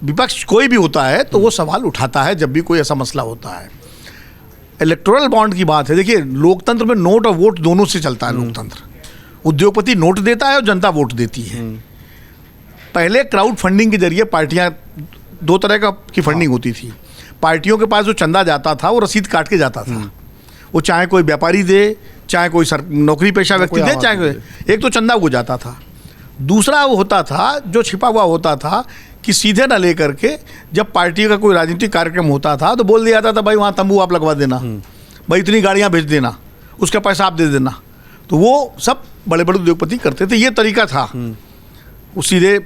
विपक्ष कोई भी होता है तो वो सवाल उठाता है जब भी कोई ऐसा मसला होता है। इलेक्टोरल बॉन्ड की बात है, देखिए लोकतंत्र में नोट और वोट दोनों से चलता है लोकतंत्र। उद्योगपति नोट देता है और जनता वोट देती है। पहले क्राउड फंडिंग के जरिए पार्टियां, दो तरह की फंडिंग होती थी। पार्टियों के पास जो चंदा जाता था वो रसीद काट के जाता था। वो चाहे कोई व्यापारी दे, चाहे कोई नौकरी पेशा व्यक्ति दे, चाहे कोई, एक तो चंदा वो जाता था। दूसरा वो होता था जो छिपा हुआ होता था कि सीधे ना लेकर के जब पार्टी का कोई राजनीतिक कार्यक्रम होता था तो बोल दिया जाता था भाई वहाँ तंबू आप लगवा देना, भाई इतनी गाड़ियाँ भेज देना, उसका पैसा आप दे देना। तो वो सब बड़े बड़े उद्योगपति करते थे, ये तरीका था। वो सीधे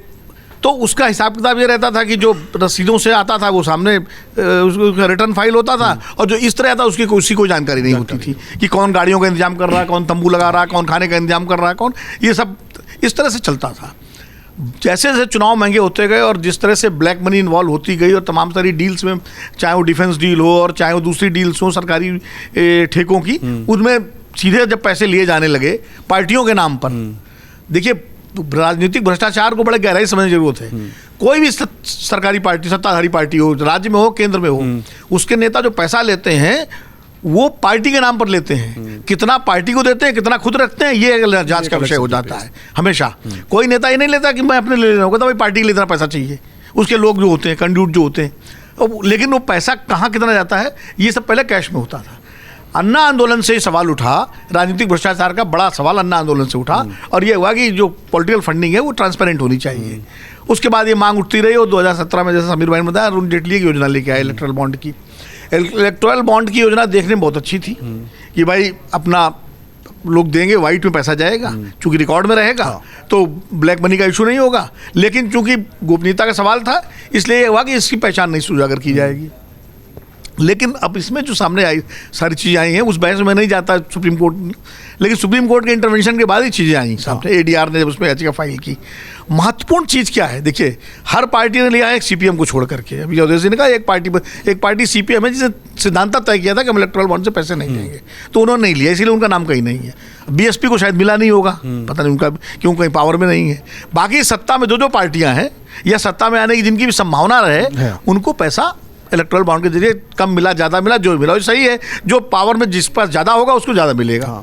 तो उसका हिसाब किताब ये रहता था कि जो रसीदों से आता था वो सामने उसका रिटर्न फाइल होता था, और जो इस तरह आता उसकी कोई जानकारी नहीं होती थी कि कौन गाड़ियों का इंतजाम कर रहा है, कौन तंबू लगा रहा है, कौन खाने का इंतजाम कर रहा है, कौन, ये सब इस तरह से चलता था। जैसे जैसे चुनाव महंगे होते गए और जिस तरह से ब्लैक मनी इन्वॉल्व होती गई और तमाम सारी डील्स में, चाहे वो डिफेंस डील हो और चाहे वो दूसरी डील्स हो सरकारी ठेकों की, उनमें सीधे जब पैसे लिए जाने लगे पार्टियों के नाम पर, देखिए राजनीतिक भ्रष्टाचार को बड़े गहराई समझने की जरूरत है। कोई भी सरकारी पार्टी, सत्ताधारी पार्टी हो, राज्य में हो, केंद्र में हो, उसके नेता जो पैसा लेते हैं वो पार्टी के नाम पर लेते हैं। कितना पार्टी को देते हैं, कितना खुद रखते हैं, ये जांच का विषय हो जाता है हमेशा। कोई नेता ये नहीं लेता कि मैं अपने ले रहा हूँ, तो भाई पार्टी के लिए इतना पैसा चाहिए। उसके लोग जो होते हैं, कैंडिडेट जो होते हैं, लेकिन वो पैसा कहाँ कितना जाता है ये सब पहले कैश में होता था। अन्ना आंदोलन से सवाल उठा, राजनीतिक भ्रष्टाचार का बड़ा सवाल अन्ना आंदोलन से उठा, और ये हुआ कि जो पॉलिटिकल फंडिंग है वो ट्रांसपेरेंट होनी चाहिए। उसके बाद ये मांग उठती रही और 2017 में, जैसे समीर भाई ने बताया, अरुण जेटली की योजना लेके आए इलेक्टोरल बॉन्ड की। इलेक्टोरल बॉन्ड की योजना देखने में बहुत अच्छी थी कि भाई अपना लोग देंगे, वाइट में पैसा जाएगा, चूंकि रिकॉर्ड में रहेगा तो ब्लैक मनी का इशू नहीं होगा। लेकिन चूंकि गोपनीयता का सवाल था इसलिए हुआ कि इसकी पहचान नहीं उजागर की जाएगी। लेकिन अब इसमें जो सामने आई सारी चीज़ें आई हैं, उस बहस में नहीं जाता सुप्रीम कोर्ट, लेकिन सुप्रीम कोर्ट के इंटरवेंशन के बाद ही चीज़ें आई सामने। एडीआर ने जब उसमें याचिका फाइल की, महत्वपूर्ण चीज़ क्या है, देखिए हर पार्टी ने लिया है सीपीएम को छोड़ करके। अभी जैसे ने कहा एक पार्टी सीपीएम है जिसने सिद्धांत तय किया था कि हम इलेक्टोरल बॉन्ड से पैसे नहीं देंगे, तो उन्होंने नहीं लिया, इसीलिए उनका नाम कहीं नहीं है। बीएसपी को शायद मिला नहीं होगा, पता नहीं उनका क्यों कहीं पावर में नहीं है। बाकी सत्ता में जो पार्टियां हैं या सत्ता में आने की जिनकी भी संभावना रहे, उनको पैसा इलेक्टोरल बॉन्ड के जरिए कम मिला, ज़्यादा मिला, जो मिला सही है। जो पावर में जिस पास ज़्यादा होगा उसको ज़्यादा मिलेगा।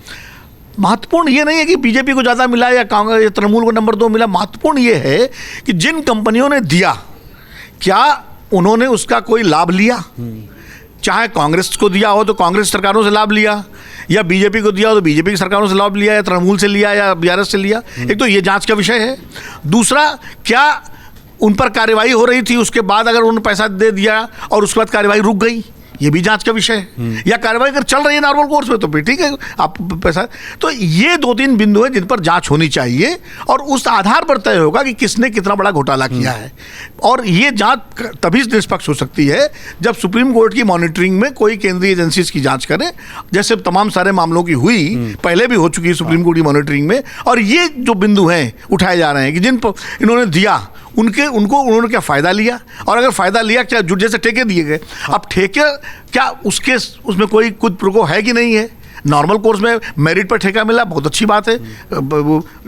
महत्वपूर्ण ये नहीं है कि बीजेपी को ज़्यादा मिला या कांग्रेस या तृणमूल को नंबर 2 मिला। महत्वपूर्ण ये है कि जिन कंपनियों ने दिया, क्या उन्होंने उसका कोई लाभ लिया? चाहे कांग्रेस को दिया हो तो कांग्रेस सरकारों से लाभ लिया, या बीजेपी को दिया हो तो बीजेपी की सरकारों से लाभ लिया, या तृणमूल से लिया, या बीआरएस से लिया। एक तो ये जांच का विषय है। दूसरा, क्या उन पर कार्रवाई हो रही थी, उसके बाद अगर उन्होंने पैसा दे दिया और उसके बाद कार्रवाई रुक गई, ये भी जांच का विषय है। या कार्रवाई अगर चल रही है नॉर्मल कोर्स में तो फिर ठीक है, आप पैसा। तो ये 2-3 बिंदु हैं जिन पर जांच होनी चाहिए और उस आधार पर तय होगा कि किसने कितना बड़ा घोटाला किया है। और ये जांच तभी निष्पक्ष हो सकती है जब सुप्रीम कोर्ट की मॉनिटरिंग में कोई केंद्रीय एजेंसीज की जांच करे, जैसे तमाम सारे मामलों की हुई, पहले भी हो चुकी है सुप्रीम कोर्ट की मॉनिटरिंग में। और ये जो बिंदु हैं उठाए जा रहे हैं कि जिन पर इन्होंने दिया उन्होंने क्या फ़ायदा लिया, और अगर फ़ायदा लिया क्या, जैसे ठेके दिए गए, अब ठेके क्या उसमें कोई कुद प्रो है कि नहीं है? नॉर्मल कोर्स में मेरिट पर ठेका मिला, बहुत अच्छी बात है,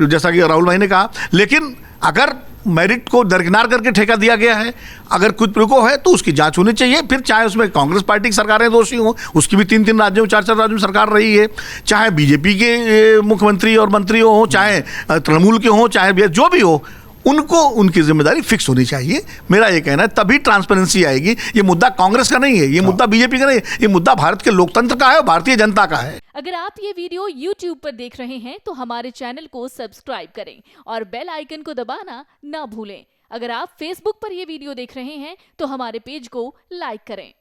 जैसा कि राहुल भाई ने कहा। लेकिन अगर मेरिट को दरकिनार करके ठेका दिया गया है, अगर कुछ प्रो है तो उसकी जांच होनी चाहिए। फिर चाहे उसमें कांग्रेस पार्टी की सरकारें दोषी हों, उसकी भी 3-3 राज्यों में, 4-4 राज्यों में सरकार रही है, चाहे बीजेपी के मुख्यमंत्री और मंत्री हों, चाहे तृणमूल के हों, चाहे जो भी हो, उनको उनकी जिम्मेदारी फिक्स होनी चाहिए। मेरा ये कहना है, तभी ट्रांसपेरेंसी आएगी। ये मुद्दा कांग्रेस का नहीं है, ये मुद्दा बीजेपी का नहीं है, ये मुद्दा भारत के लोकतंत्र का है, भारतीय जनता का है। अगर आप ये वीडियो YouTube पर देख रहे हैं तो हमारे चैनल को सब्सक्राइब करें और बेल आइकन को दबाना ना भूलें। अगर आप Facebook पर ये वीडियो देख रहे हैं तो हमारे पेज को लाइक करें।